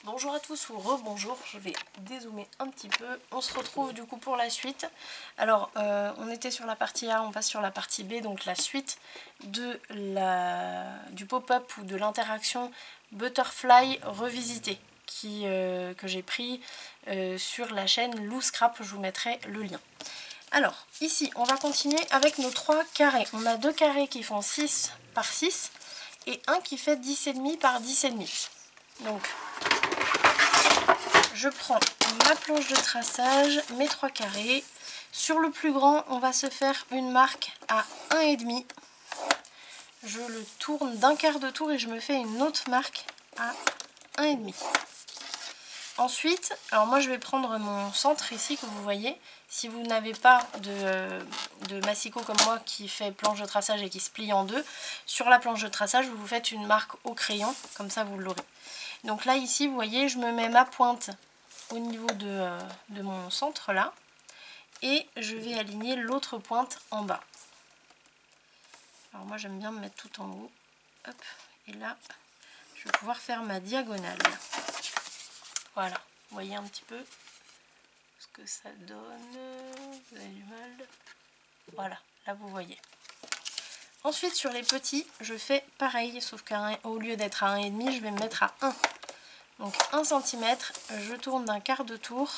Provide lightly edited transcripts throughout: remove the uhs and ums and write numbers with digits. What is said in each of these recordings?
Bonjour à tous ou rebonjour, je vais dézoomer un petit peu. On se retrouve du coup pour la suite. Alors on était sur la partie A, on passe sur la partie B, donc la suite de du pop-up ou de l'interaction Butterfly revisité que j'ai pris sur la chaîne Lou Scrap, je vous mettrai le lien. Alors ici on va continuer avec nos 3 carrés. On a 2 carrés qui font 6 par 6 et un qui fait 10,5 par 10,5. Donc je prends ma planche de traçage, mes 3 carrés. Sur le plus grand, on va se faire une marque à 1,5. Je le tourne d'un quart de tour et je me fais une autre marque à 1,5. Ensuite, alors moi je vais prendre mon centre ici que vous voyez. Si vous n'avez pas de massicot comme moi qui fait planche de traçage et qui se plie en deux, sur la planche de traçage vous faites une marque au crayon, comme ça vous l'aurez. Donc là ici vous voyez, je me mets ma pointe au niveau de mon centre là et je vais aligner l'autre pointe en bas. Alors moi j'aime bien me mettre tout en haut. Hop, et là je vais pouvoir faire ma diagonale. Voilà, vous voyez un petit peu ce que ça donne. Vous avez du mal. Voilà, là vous voyez. Ensuite sur les petits, je fais pareil, sauf qu'au lieu d'être à 1,5, je vais me mettre à 1. Donc 1 cm, je tourne d'un quart de tour,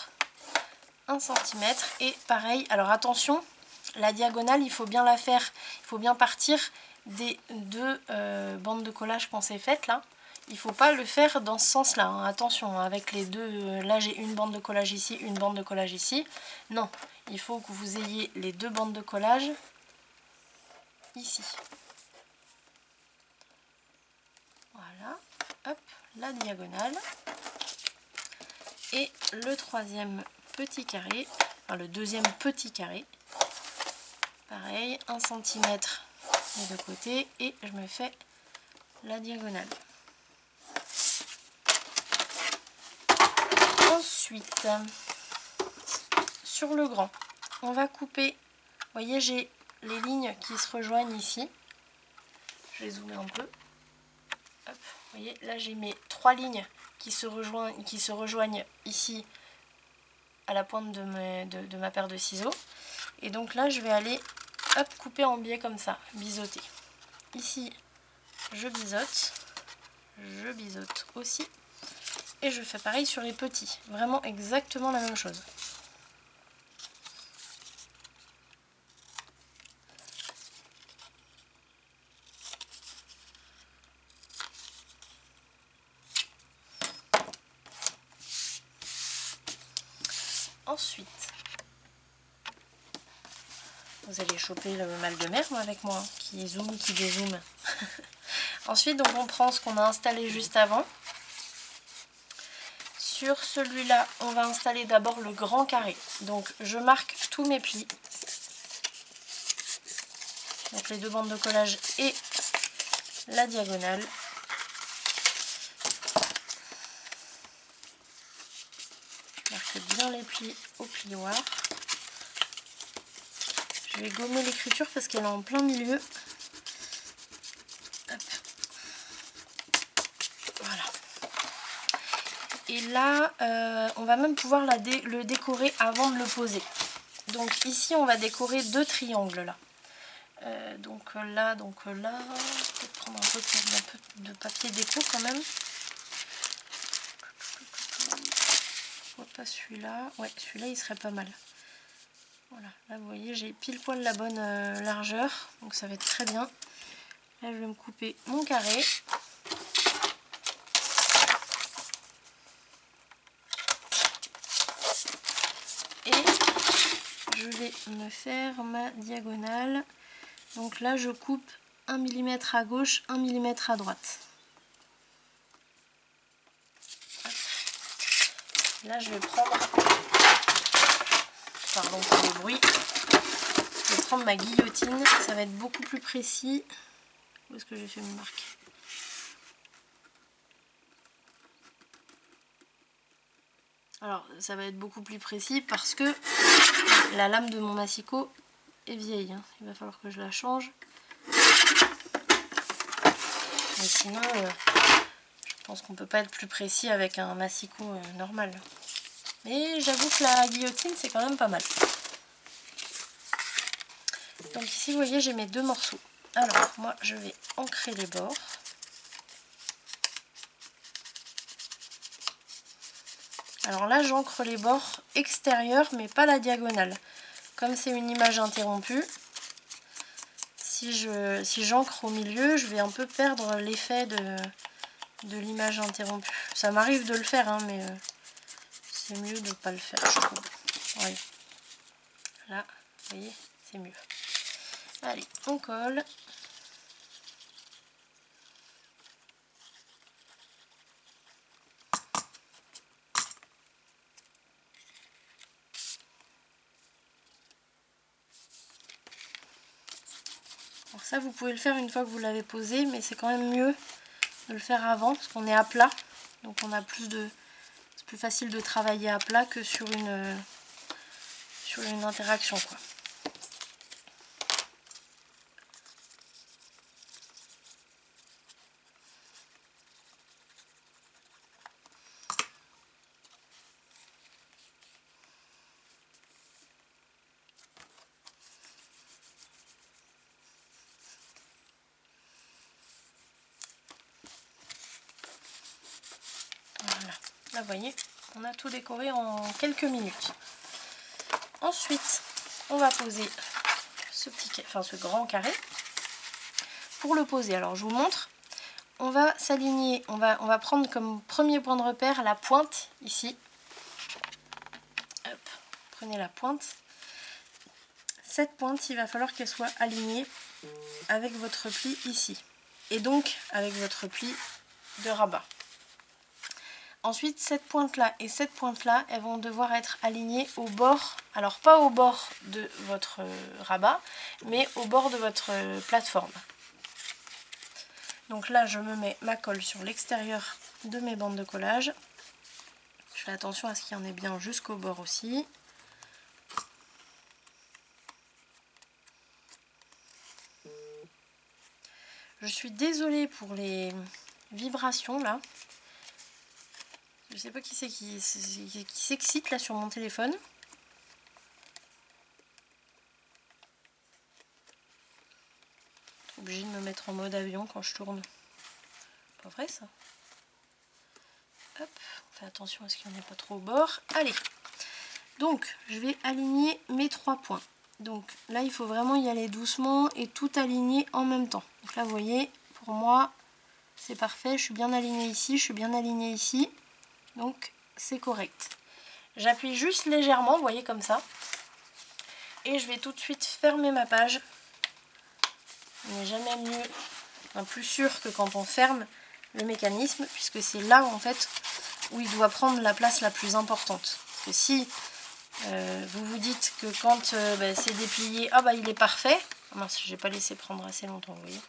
1 cm et pareil, alors attention, la diagonale il faut bien la faire, il faut bien partir des deux bandes de collage qu'on s'est faites là. Il ne faut pas le faire dans ce sens là, hein. Attention avec les deux, là j'ai une bande de collage ici, une bande de collage ici. Non, il faut que vous ayez les deux bandes de collage ici. Voilà, hop, la diagonale. Et le troisième petit carré, enfin le deuxième petit carré, pareil, 1 cm des deux côtés et je me fais la diagonale. Ensuite, sur le grand, on va couper, vous voyez j'ai les lignes qui se rejoignent ici, je vais zoomer un peu, hop, vous voyez là j'ai mes 3 lignes qui se rejoignent ici à la pointe de ma paire de ciseaux. Et donc là, je vais aller hop, couper en biais comme ça, biseauter. Ici, je biseaute aussi. Et je fais pareil sur les petits. Vraiment exactement la même chose. Ensuite, vous allez choper le mal de mer avec moi, hein, qui zoome, qui dézoome. Ensuite, donc on prend ce qu'on a installé juste avant. Sur celui-là, on va installer d'abord le grand carré. Donc je marque tous mes plis. Donc les deux bandes de collage et la diagonale. Je marque bien les plis au plioir. Je vais gommer l'écriture parce qu'elle est en plein milieu. Hop. Voilà. Et là, on va même pouvoir le décorer avant de le poser. Donc ici, on va décorer 2 triangles là. Donc là, je vais prendre un peu de papier déco quand même. Pas celui-là. Ouais, celui-là, il serait pas mal. Voilà, là vous voyez, j'ai pile poil la bonne largeur, donc ça va être très bien. Là, je vais me couper mon carré. Et je vais me faire ma diagonale. Donc là, je coupe 1 mm à gauche, 1 mm à droite. Là, je vais prendre, pardon pour le bruit, je vais prendre ma guillotine, ça va être beaucoup plus précis. Où est-ce que j'ai fait mes marques? Alors, ça va être beaucoup plus précis parce que la lame de mon massicot est vieille, hein. Il va falloir que je la change. Mais sinon, je pense qu'on peut pas être plus précis avec un massicot normal. Mais j'avoue que la guillotine c'est quand même pas mal. Donc ici vous voyez j'ai mes 2 morceaux. Alors moi je vais ancrer les bords. Alors là j'ancre les bords extérieurs mais pas la diagonale. Comme c'est une image interrompue, si j'ancre au milieu, je vais un peu perdre l'effet de l'image interrompue. Ça m'arrive de le faire, hein, mais c'est mieux de ne pas le faire, je trouve. Ouais. Là, vous voyez, c'est mieux. Allez, on colle. Alors ça, vous pouvez le faire une fois que vous l'avez posé, mais c'est quand même mieux de le faire avant, parce qu'on est à plat. Donc on a c'est plus facile de travailler à plat que sur une interaction, quoi. Voilà, là vous voyez, on a tout décoré en quelques minutes. Ensuite, on va poser ce grand carré. Pour le poser, alors je vous montre, on va s'aligner, on va prendre comme premier point de repère la pointe ici. Hop, prenez la pointe. Cette pointe, il va falloir qu'elle soit alignée avec votre pli ici. Et donc avec votre pli de rabat. Ensuite, cette pointe-là et cette pointe-là, elles vont devoir être alignées au bord, alors pas au bord de votre rabat, mais au bord de votre plateforme. Donc là, je me mets ma colle sur l'extérieur de mes bandes de collage. Je fais attention à ce qu'il y en ait bien jusqu'au bord aussi. Je suis désolée pour les vibrations là. Je sais pas qui c'est qui s'excite là sur mon téléphone. Obligée de me mettre en mode avion quand je tourne. Pas vrai ça? Hop, on fait attention à ce qu'il n'y en ait pas trop au bord. Allez, donc je vais aligner mes 3 points. Donc là il faut vraiment y aller doucement et tout aligner en même temps. Donc là vous voyez, pour moi c'est parfait, je suis bien alignée ici, je suis bien alignée ici. Donc c'est correct. J'appuie juste légèrement, vous voyez comme ça. Et je vais tout de suite fermer ma page. Il n'est jamais mieux, enfin, plus sûr que quand on ferme le mécanisme, puisque c'est là en fait où il doit prendre la place la plus importante. Parce que si vous vous dites que quand c'est déplié, ah bah il est parfait. Ah mince, j'ai pas laissé prendre assez longtemps, vous voyez.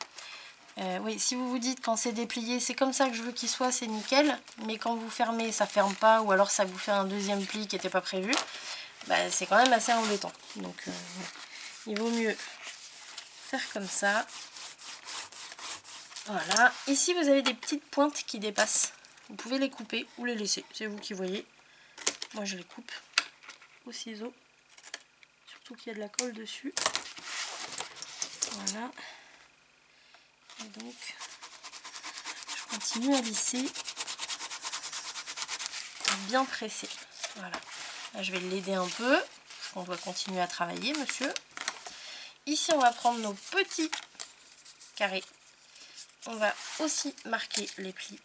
Oui, si vous vous dites quand c'est déplié, c'est comme ça que je veux qu'il soit, c'est nickel. Mais quand vous fermez, ça ferme pas, ou alors ça vous fait un deuxième pli qui n'était pas prévu. Bah, c'est quand même assez embêtant. Donc il vaut mieux faire comme ça. Voilà. Ici vous avez des petites pointes qui dépassent. Vous pouvez les couper ou les laisser. C'est vous qui voyez. Moi je les coupe au ciseau. Surtout qu'il y a de la colle dessus. Voilà. Et donc je continue à lisser. Bien pressé. Voilà. Là, je vais l'aider un peu. Parce qu'on doit continuer à travailler, monsieur. Ici, on va prendre nos petits carrés. On va aussi marquer les plis.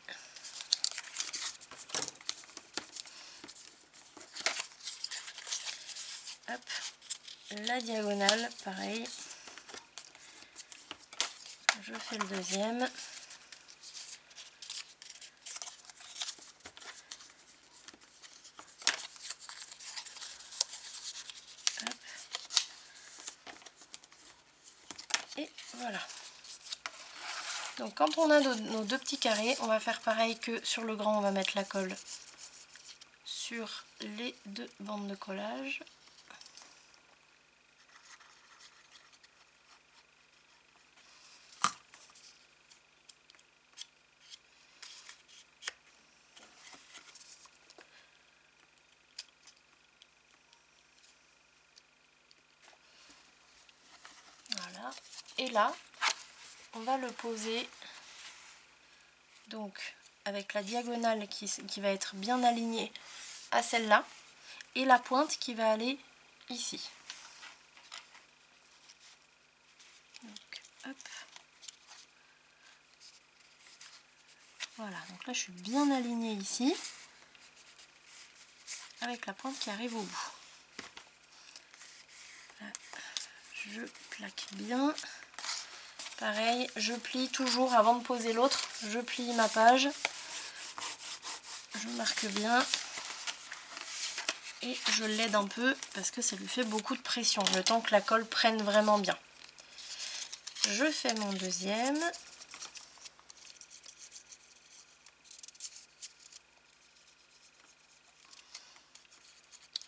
Hop. La diagonale, pareil. Je fais le deuxième. Hop. Et voilà. Donc quand on a nos 2 petits carrés, on va faire pareil que sur le grand, on va mettre la colle sur les 2 bandes de collage. Et là, on va le poser donc avec la diagonale qui va être bien alignée à celle-là et la pointe qui va aller ici. Donc, hop. Voilà, donc là je suis bien alignée ici avec la pointe qui arrive au bout. Là, je plaque bien. Pareil, je plie toujours avant de poser l'autre, je plie ma page, je marque bien et je l'aide un peu parce que ça lui fait beaucoup de pression, le temps que la colle prenne vraiment bien. Je fais mon deuxième.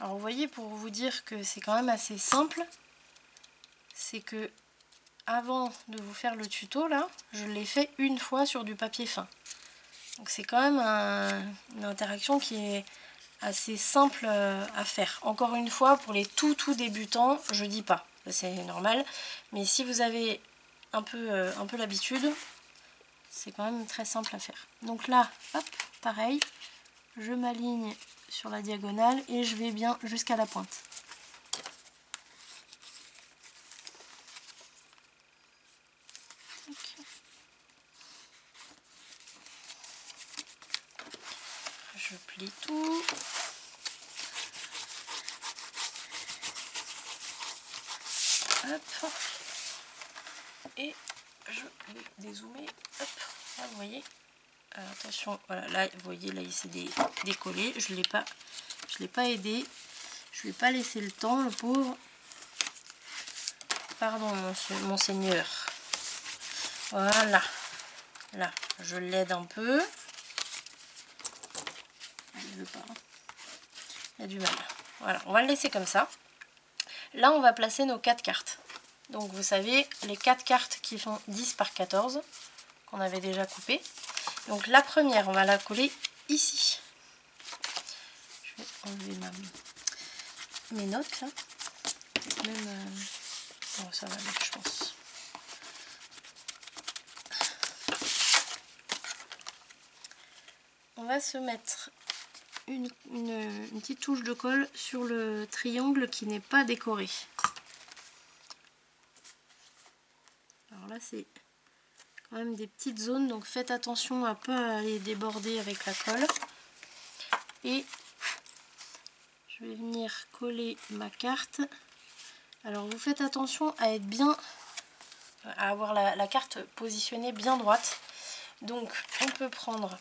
Alors vous voyez, pour vous dire que c'est quand même assez simple, c'est que avant de vous faire le tuto là, je l'ai fait une fois sur du papier fin. Donc c'est quand même une interaction qui est assez simple à faire. Encore une fois, pour les tout débutants, je dis pas, c'est normal, mais si vous avez un peu l'habitude, c'est quand même très simple à faire. Donc là, hop, pareil, je m'aligne sur la diagonale et je vais bien jusqu'à la pointe. Je plie tout. Hop. Et je vais dézoomer. Hop. Là, vous voyez. Alors, attention, voilà, là, vous voyez, là, il s'est décollé. Je l'ai pas aidé. Je lui ai pas laissé le temps, le pauvre. Pardon, monseigneur. Voilà. Là, je l'aide un peu. Il veut pas. Il y a du mal. Voilà, on va le laisser comme ça. Là, on va placer nos 4 cartes. Donc, vous savez, les 4 cartes qui font 10 par 14, qu'on avait déjà coupé. Donc, la première, on va la coller ici. Je vais enlever mes notes, là. Même, bon, ça va aller, je pense. On va se mettre une petite touche de colle sur le triangle qui n'est pas décoré. Alors là, c'est quand même des petites zones, donc faites attention à ne pas aller déborder avec la colle. Et je vais venir coller ma carte. Alors vous faites attention à être bien, à avoir la carte positionnée bien droite. Donc on peut prendre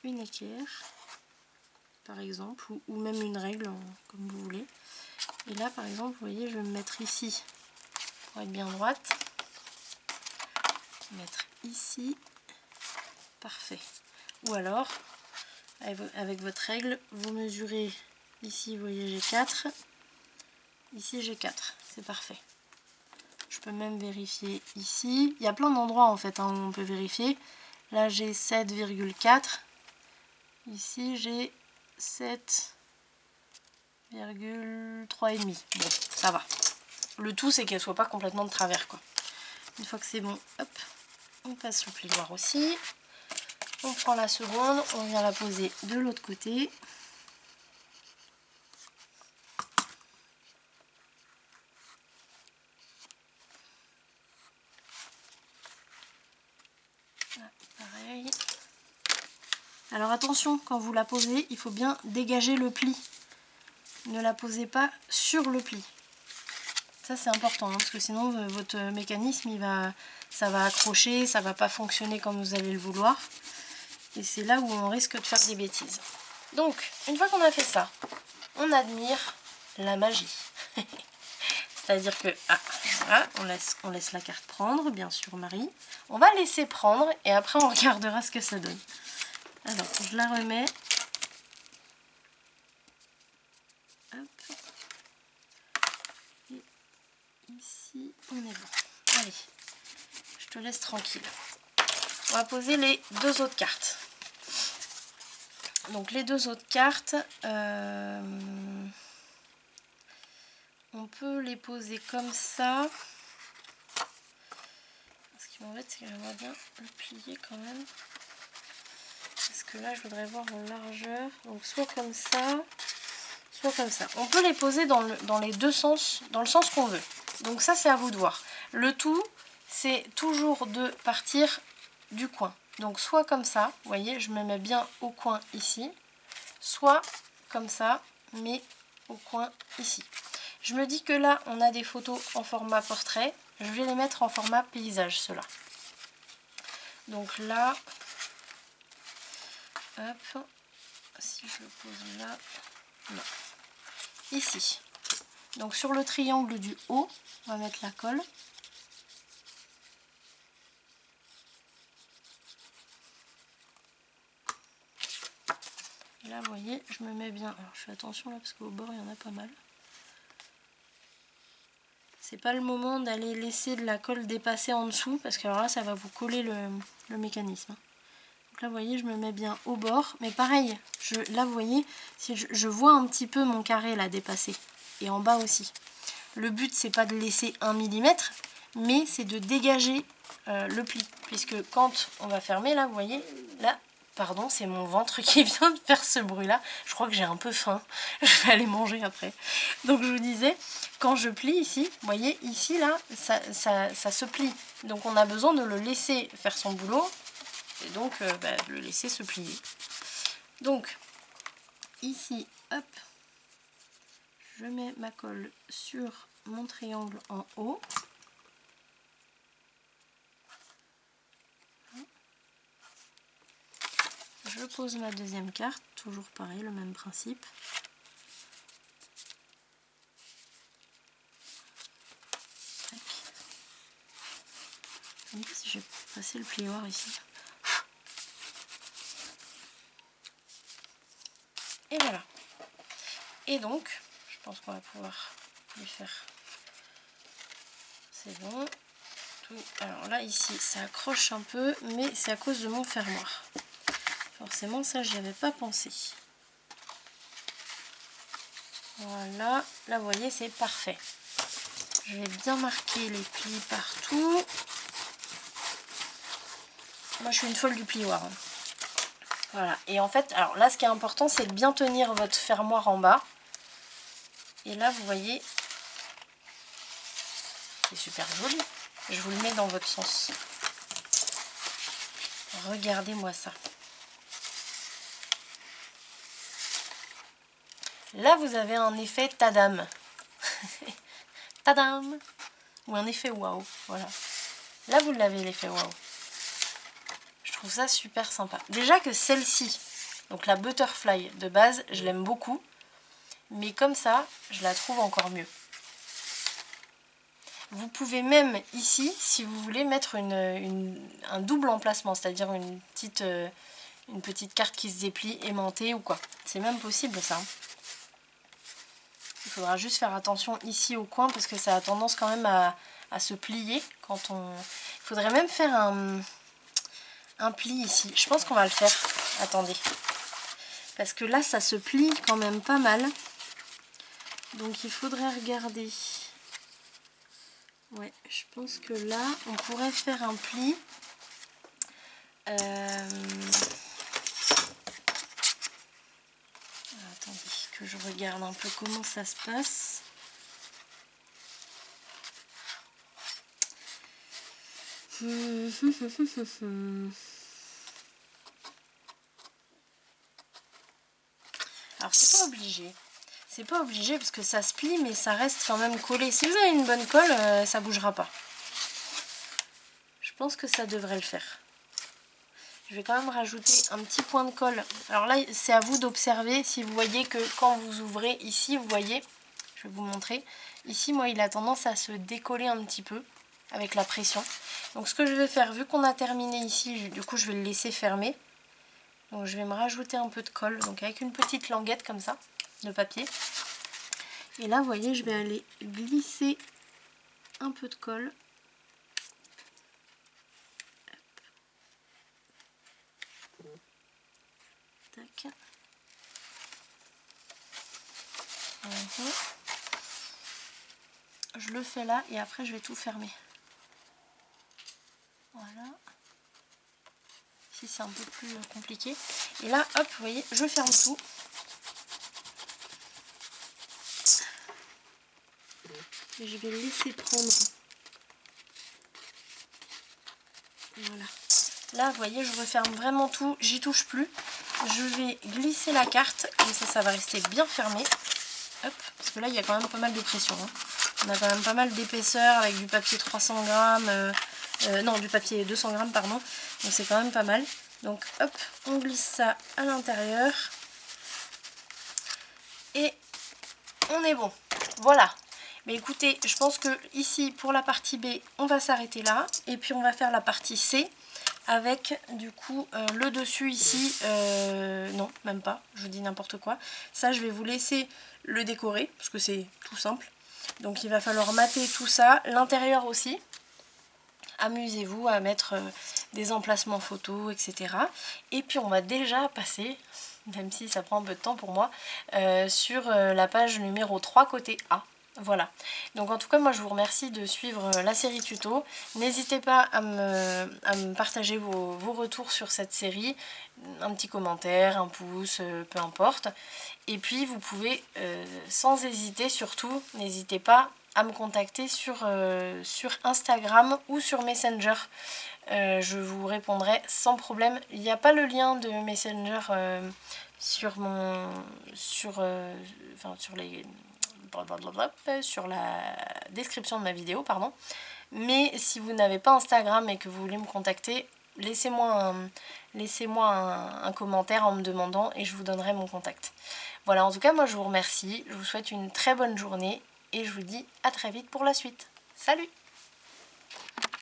une équerre, par exemple, ou même une règle, comme vous voulez. Et là, par exemple, vous voyez, je vais me mettre ici pour être bien droite. Mettre ici, parfait. Ou alors, avec votre règle, vous mesurez ici, vous voyez, j'ai 4. Ici, j'ai 4. C'est parfait. Je peux même vérifier ici. Il y a plein d'endroits, en fait, hein, où on peut vérifier. Là, j'ai 7,4. Ici, j'ai 7,3,5. Bon, ça va. Le tout, c'est qu'elle soit pas complètement de travers, quoi. Une fois que c'est bon, hop, on passe le plioir aussi. On prend la seconde, on vient la poser de l'autre côté. Là, pareil. Alors attention, quand vous la posez, il faut bien dégager le pli. Ne la posez pas sur le pli. Ça c'est important, hein, parce que sinon votre mécanisme, ça va accrocher, ça va pas fonctionner comme vous allez le vouloir. Et c'est là où on risque de faire des bêtises. Donc, une fois qu'on a fait ça, on admire la magie. C'est-à-dire que, voilà, on laisse la carte prendre, bien sûr Marie. On va laisser prendre et après on regardera ce que ça donne. Alors, je la remets. Hop. Et ici, on est bon. Allez, je te laisse tranquille. On va poser les 2 autres cartes. Donc les 2 autres cartes, on peut les poser comme ça. Ce qui m'embête, c'est que j'aimerais bien le plier quand même. Parce que là, je voudrais voir en largeur. Donc soit comme ça, soit comme ça. On peut les poser dans les deux sens, dans le sens qu'on veut. Donc ça, c'est à vous de voir. Le tout, c'est toujours de partir du coin. Donc soit comme ça, vous voyez, je me mets bien au coin ici. Soit comme ça, mais au coin ici. Je me dis que là, on a des photos en format portrait. Je vais les mettre en format paysage, ceux-là. Donc là, hop, si je le pose là, non, ici. Donc sur le triangle du haut, on va mettre la colle. Et là, vous voyez, je me mets bien. Alors, je fais attention là parce qu'au bord, il y en a pas mal. C'est pas le moment d'aller laisser de la colle dépasser en dessous parce que alors là, ça va vous coller le mécanisme. Donc là, vous voyez, je me mets bien au bord. Mais pareil, là, vous voyez, si je vois un petit peu mon carré là dépasser. Et en bas aussi. Le but, c'est pas de laisser 1 mm, mais c'est de dégager le pli. Puisque quand on va fermer, là, vous voyez, là, pardon, c'est mon ventre qui vient de faire ce bruit-là. Je crois que j'ai un peu faim. Je vais aller manger après. Donc, je vous disais, quand je plie ici, vous voyez, ici, là, ça se plie. Donc, on a besoin de le laisser faire son boulot. Et donc, le laisser se plier. Donc, ici, hop, je mets ma colle sur mon triangle en haut. Je pose ma deuxième carte, toujours pareil, le même principe. Tac. Je me dis si je vais passer le plioir ici. Et voilà. Et donc, je pense qu'on va pouvoir lui faire. C'est bon. Tout. Alors là, ici, ça accroche un peu, mais c'est à cause de mon fermoir. Forcément, ça, j'y avais pas pensé. Voilà. Là, vous voyez, c'est parfait. Je vais bien marquer les plis partout. Moi, je suis une folle du plioir. Voilà. Et en fait, alors là, ce qui est important, c'est de bien tenir votre fermoir en bas. Et là, vous voyez, c'est super joli. Je vous le mets dans votre sens. Regardez-moi ça. Là, vous avez un effet tadam. Tadam. Ou un effet waouh. Voilà. Là, vous l'avez, l'effet waouh. Je trouve ça super sympa. Déjà que celle-ci, donc la butterfly de base, je l'aime beaucoup. Mais comme ça, je la trouve encore mieux. Vous pouvez même ici, si vous voulez, mettre un double emplacement, c'est-à-dire une petite carte qui se déplie, aimantée ou quoi. C'est même possible ça. Il faudra juste faire attention ici au coin parce que ça a tendance quand même à se plier quand on... Il faudrait même faire un pli ici. Je pense qu'on va le faire. Attendez. Parce que là, ça se plie quand même pas mal. Donc il faudrait regarder. Ouais, je pense que là, on pourrait faire un pli. Attendez, que je regarde un peu comment ça se passe. Alors, c'est pas obligé. C'est pas obligé parce que ça se plie, mais ça reste quand même collé. Si vous avez une bonne colle, ça bougera pas. Je pense que ça devrait le faire. Je vais quand même rajouter un petit point de colle. Alors là, c'est à vous d'observer. Si vous voyez que quand vous ouvrez ici, vous voyez, je vais vous montrer. Ici, moi, il a tendance à se décoller un petit peu avec la pression. Donc ce que je vais faire, vu qu'on a terminé ici, du coup, je vais le laisser fermer. Donc je vais me rajouter un peu de colle, donc avec une petite languette comme ça, de papier. Et là, vous voyez, je vais aller glisser un peu de colle. Tac. Je le fais là et après je vais tout fermer. Voilà. Ici c'est un peu plus compliqué. Et là, hop, vous voyez, je ferme tout. Et je vais le laisser prendre. Voilà. Là, vous voyez, je referme vraiment tout, j'y touche plus. Je vais glisser la carte, comme ça va rester bien fermé. Hop, parce que là, il y a quand même pas mal de pression. Hein. On a quand même pas mal d'épaisseur avec du papier 300 grammes. Non, du papier 200 grammes, pardon. Donc c'est quand même pas mal. Donc hop, on glisse ça à l'intérieur. Et on est bon. Voilà. Mais écoutez, je pense que ici, pour la partie B, on va s'arrêter là. Et puis on va faire la partie C. Avec du coup le dessus ici, non même pas, je vous dis n'importe quoi. Ça je vais vous laisser le décorer parce que c'est tout simple. Donc il va falloir mater tout ça, l'intérieur aussi. Amusez-vous à mettre des emplacements photos, etc. Et puis on va déjà passer, même si ça prend un peu de temps pour moi, sur la page numéro 3 côté A. Voilà, donc en tout cas moi je vous remercie de suivre la série tuto. N'hésitez pas à me partager vos retours sur cette série, un petit commentaire, un pouce, peu importe. Et puis vous pouvez sans hésiter, surtout n'hésitez pas à me contacter sur Instagram ou sur Messenger. Je vous répondrai sans problème. Il n'y a pas le lien de Messenger sur la description de ma vidéo, pardon. Mais si vous n'avez pas Instagram et que vous voulez me contacter, laissez-moi un commentaire en me demandant et je vous donnerai mon contact. Voilà, en tout cas, moi je vous remercie, je vous souhaite une très bonne journée et je vous dis à très vite pour la suite. Salut!